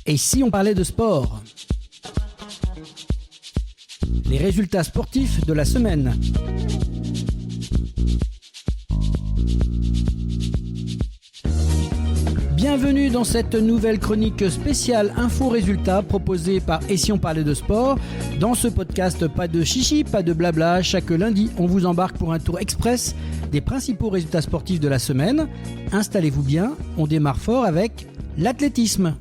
Et si on parlait de sport? Les résultats sportifs de la semaine. Bienvenue dans cette nouvelle chronique spéciale Info-Résultats proposée par Et si on parlait de sport. Dans ce podcast, pas de chichi, pas de blabla. Chaque lundi, on vous embarque pour un tour express des principaux résultats sportifs de la semaine. Installez-vous bien, on démarre fort avec l'athlétisme.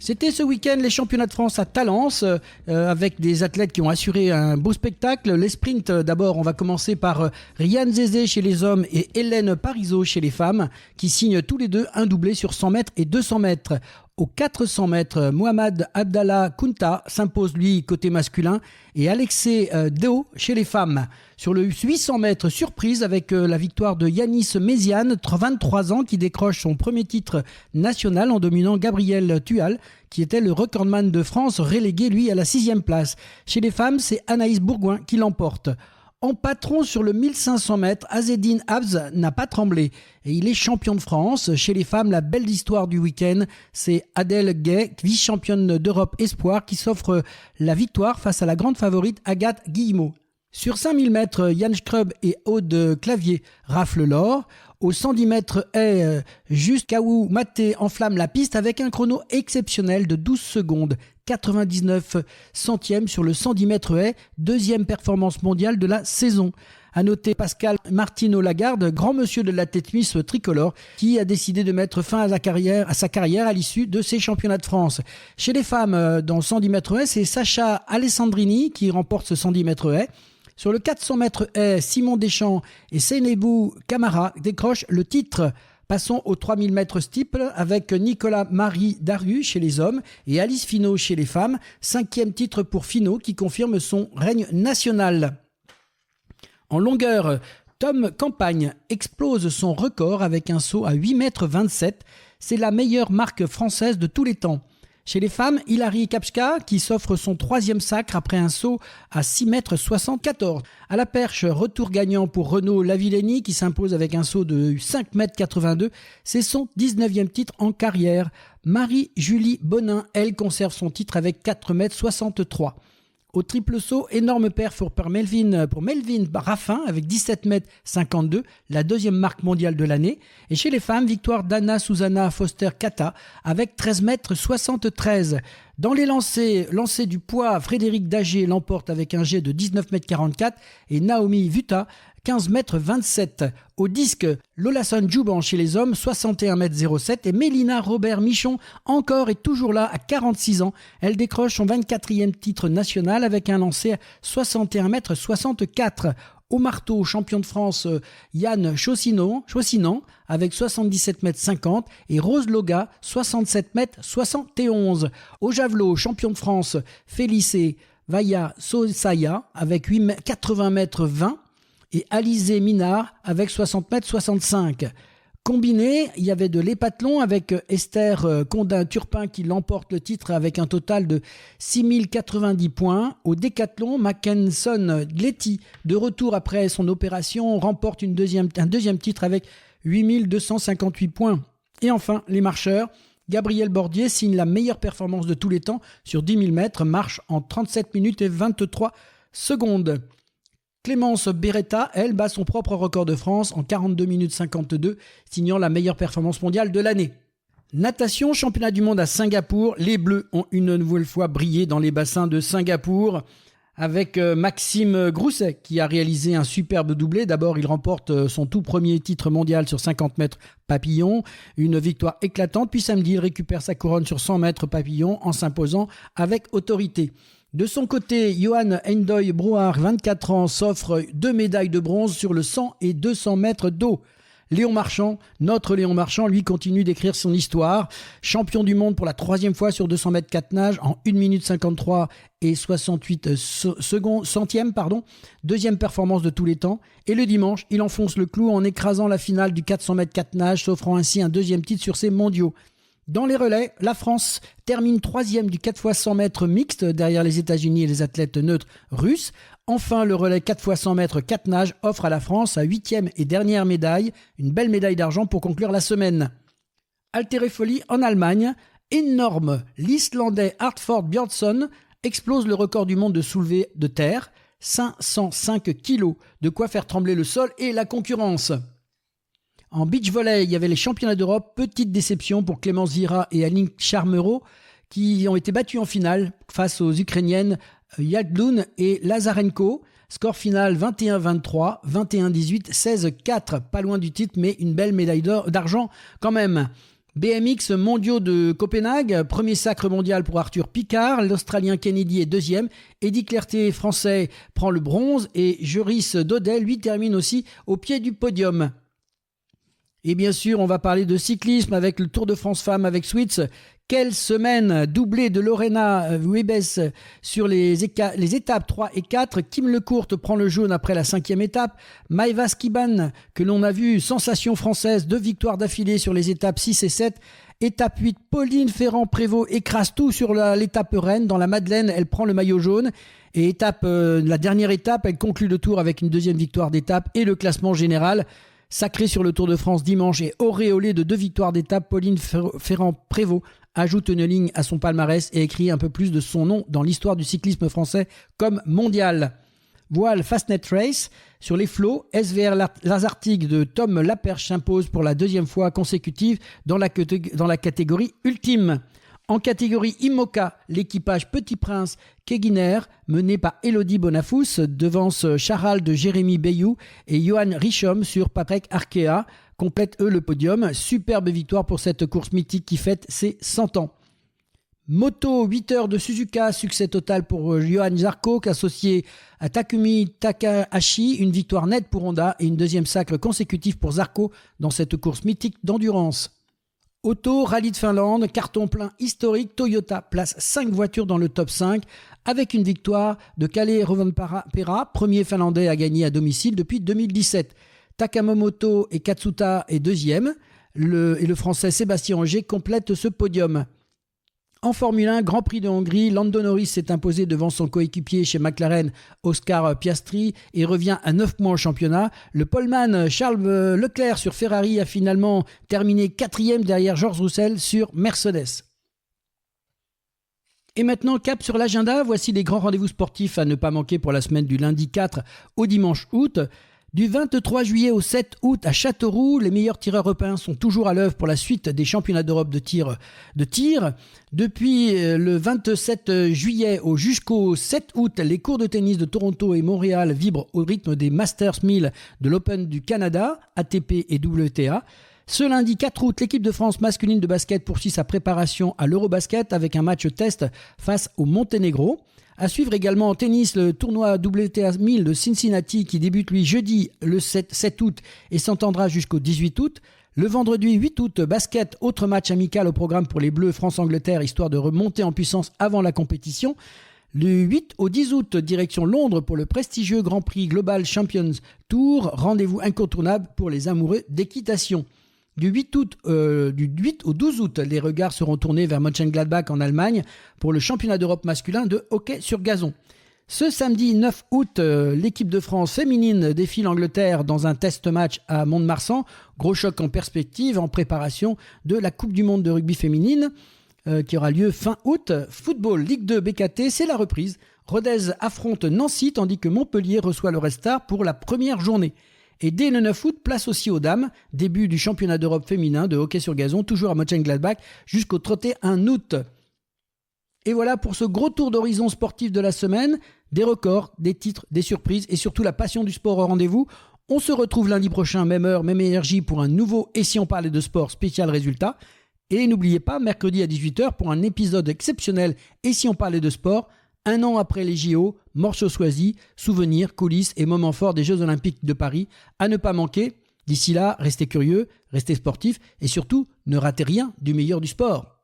C'était ce week-end les championnats de France à Talence avec des athlètes qui ont assuré un beau spectacle. Les sprints, d'abord, on va commencer par Ryan Zézé chez les hommes et Hélène Parisot chez les femmes qui signent tous les deux un doublé sur 100 mètres et 200 mètres. Aux 400 mètres, Mohamed Abdallah Kounta s'impose lui côté masculin et Alexei Deo chez les femmes. Sur le 800 mètres, surprise avec la victoire de Yanis Méziane, 23 ans, qui décroche son premier titre national en dominant Gabriel Tual, qui était le recordman de France, relégué lui à la 6e place. Chez les femmes, c'est Anaïs Bourgoin qui l'emporte. En patron sur le 1500 mètres, Azzedine Abz n'a pas tremblé et il est champion de France. Chez les femmes, la belle histoire du week-end, c'est Adèle Gay, vice-championne d'Europe Espoir, qui s'offre la victoire face à la grande favorite Agathe Guillemot. Sur 5000 mètres, Yann Schrub et Aude Clavier raflent l'or. Aux 110 mètres haies, Juste Kaou Maté enflamme la piste avec un chrono exceptionnel de 12 secondes, 99 centièmes sur le 110 mètres haies, deuxième performance mondiale de la saison. À noter Pascal Martino Lagarde, grand monsieur de l'athlétisme tricolore, qui a décidé de mettre fin à sa carrière à l'issue de ces championnats de France. Chez les femmes, dans 110 mètres haies, c'est Sacha Alessandrini qui remporte ce 110 mètres haies. Sur le 400 mètres haies, Simon Deschamps et Seynabou Camara décrochent le titre. Passons aux 3000 mètres steeple avec Nicolas-Marie Daru chez les hommes et Alice Finot chez les femmes. 5e titre pour Finot qui confirme son règne national. En longueur, Tom Campagne explose son record avec un saut à 8,27 m. C'est la meilleure marque française de tous les temps. Chez les femmes, Hilary Kapska qui s'offre son 3e sacre après un saut à 6,74 m. À la perche, retour gagnant pour Renaud Lavillenie qui s'impose avec un saut de 5,82 m. C'est son 19e titre en carrière. Marie-Julie Bonin, elle, conserve son titre avec 4,63 m. Au triple saut, énorme perf pour Melvin Raffin avec 17,52 m, la deuxième marque mondiale de l'année. Et chez les femmes, victoire d'Anna Susanna Foster-Kata avec 13,73 m. Dans les lancers du poids, Frédéric Dager l'emporte avec un jet de 19,44 m et Naomi Vuta 15,27 m. Au disque, Lolason Djouban chez les hommes, 61,07 m et Mélina Robert-Michon encore et toujours là à 46 ans. Elle décroche son 24e titre national avec un lancer à 61,64 m. Au marteau, champion de France, Yann Chaussinan avec 77,50 m et Rose Loga, 67,71 m. Au javelot, champion de France, Félicé Vaya Sosaya avec 80,20 m et Alizé Minard avec 60,65 m. Combiné, il y avait de l'hépathlon avec Esther Condin-Turpin qui l'emporte le titre avec un total de 6090 points. Au décathlon, Mackenson Gletty, de retour après son opération, remporte un deuxième titre avec 8258 points. Et enfin, les marcheurs, Gabriel Bordier signe la meilleure performance de tous les temps sur 10 000 mètres, marche en 37 minutes et 23 secondes. Clémence Beretta, elle, bat son propre record de France en 42 minutes 52, signant la meilleure performance mondiale de l'année. Natation, championnat du monde à Singapour. Les Bleus ont une nouvelle fois brillé dans les bassins de Singapour avec Maxime Grousset qui a réalisé un superbe doublé. D'abord, il remporte son tout premier titre mondial sur 50 mètres papillon, une victoire éclatante. Puis samedi, il récupère sa couronne sur 100 mètres papillon en s'imposant avec autorité. De son côté, Johan Endoy Brouard, 24 ans, s'offre 2 médailles de bronze sur le 100 et 200 mètres d'eau. Notre Léon Marchand, lui, continue d'écrire son histoire. Champion du monde pour la 3e fois sur 200 mètres 4 nages en 1 minute 53 et 68 centièmes. Deuxième performance de tous les temps. Et le dimanche, il enfonce le clou en écrasant la finale du 400 mètres 4 nages, s'offrant ainsi un deuxième titre sur ces mondiaux. Dans les relais, la France termine 3e du 4x100 mètres mixte derrière les États-Unis et les athlètes neutres russes. Enfin, le relais 4x100 mètres 4 nages offre à la France sa 8e et dernière médaille, une belle médaille d'argent pour conclure la semaine. Haltérophilie en Allemagne, énorme. L'Islandais Hartford Björnsson explose le record du monde de soulevé de terre, 505 kilos, de quoi faire trembler le sol et la concurrence. En beach volley, il y avait les championnats d'Europe. Petite déception pour Clémence Vira et Aline Charmereau qui ont été battues en finale face aux Ukrainiennes Yadloun et Lazarenko. Score final 21-23, 21-18, 16-4. Pas loin du titre, mais une belle médaille d'argent quand même. BMX mondiaux de Copenhague, premier sacre mondial pour Arthur Picard, l'Australien Kennedy est deuxième, Eddy Clerté, français, prend le bronze et Joris Dodel, lui, termine aussi au pied du podium. Et bien sûr, on va parler de cyclisme avec le Tour de France Femmes avec Switz. Quelle semaine doublée de Lorena Wiebes sur les étapes 3 et 4. Kim Lecourte prend le jaune après la 5e étape. Maïva Skiban, que l'on a vu, sensation française, 2 victoires d'affilée sur les étapes 6 et 7. Étape 8, Pauline Ferrand-Prévot écrase tout sur l'étape Rennes. Dans la Madeleine, elle prend le maillot jaune. Et la dernière étape, elle conclut le tour avec une 2e victoire d'étape et le classement général. Sacrée sur le Tour de France dimanche et auréolée de 2 victoires d'étape, Pauline Ferrand-Prévot ajoute une ligne à son palmarès et écrit un peu plus de son nom dans l'histoire du cyclisme français comme mondial. Voile Fastnet Race, sur les flots, SVR Lazartigue de Tom Laperche s'impose pour la 2e fois consécutive dans la catégorie ultime. En catégorie IMOCA, l'équipage Petit Prince Keguiner, mené par Elodie Bonafous, devance Charal de Jérémy Bayou et Johan Richomme sur Patrick Arkea, complètent eux le podium. Superbe victoire pour cette course mythique qui fête ses 100 ans. Moto 8 heures de Suzuka, succès total pour Johan Zarco, associé à Takumi Takahashi, une victoire nette pour Honda et une 2e sacre consécutif pour Zarco dans cette course mythique d'endurance. Auto, rallye de Finlande, carton plein historique, Toyota place 5 voitures dans le top 5 avec une victoire de Kalle Rovanperä, premier finlandais à gagner à domicile depuis 2017. Takamoto et Katsuta est 2e et le français Sébastien Ogier complète ce podium. En Formule 1, Grand Prix de Hongrie, Lando Norris s'est imposé devant son coéquipier chez McLaren, Oscar Piastri, et revient à 9 points au championnat. Le poleman Charles Leclerc sur Ferrari a finalement terminé 4e derrière George Russell sur Mercedes. Et maintenant, cap sur l'agenda, voici les grands rendez-vous sportifs à ne pas manquer pour la semaine du lundi 4 au dimanche août. Du 23 juillet au 7 août à Châteauroux, les meilleurs tireurs européens sont toujours à l'œuvre pour la suite des championnats d'Europe de tir. Depuis le 27 juillet jusqu'au 7 août, les cours de tennis de Toronto et Montréal vibrent au rythme des Masters 1000 de l'Open du Canada, ATP et WTA. Ce lundi 4 août, l'équipe de France masculine de basket poursuit sa préparation à l'Eurobasket avec un match test face au Monténégro. À suivre également en tennis le tournoi WTA 1000 de Cincinnati qui débute lui jeudi le 7 août et s'entendra jusqu'au 18 août. Le vendredi 8 août, basket, autre match amical au programme pour les Bleus France-Angleterre histoire de remonter en puissance avant la compétition. Le 8 au 10 août, direction Londres pour le prestigieux Grand Prix Global Champions Tour, rendez-vous incontournable pour les amoureux d'équitation. Du 8 au 12 août, les regards seront tournés vers Mönchengladbach en Allemagne pour le championnat d'Europe masculin de hockey sur gazon. Ce samedi 9 août, l'équipe de France féminine défie l'Angleterre dans un test match à Mont-de-Marsan. Gros choc en perspective en préparation de la Coupe du Monde de rugby féminine qui aura lieu fin août. Football, Ligue 2 BKT, c'est la reprise. Rodez affronte Nancy tandis que Montpellier reçoit le Red Star pour la première journée. Et dès le 9 août, place aussi aux dames, début du championnat d'Europe féminin de hockey sur gazon, toujours à Mönchengladbach, jusqu'au 31 août. Et voilà pour ce gros tour d'horizon sportif de la semaine, des records, des titres, des surprises et surtout la passion du sport au rendez-vous. On se retrouve lundi prochain, même heure, même énergie pour un nouveau Et si on parlait de sport spécial résultat. Et n'oubliez pas, mercredi à 18h pour un épisode exceptionnel Et si on parlait de sport, un an après les JO, morceaux choisis, souvenirs, coulisses et moments forts des Jeux Olympiques de Paris à ne pas manquer. D'ici là, restez curieux, restez sportifs et surtout, ne ratez rien du meilleur du sport.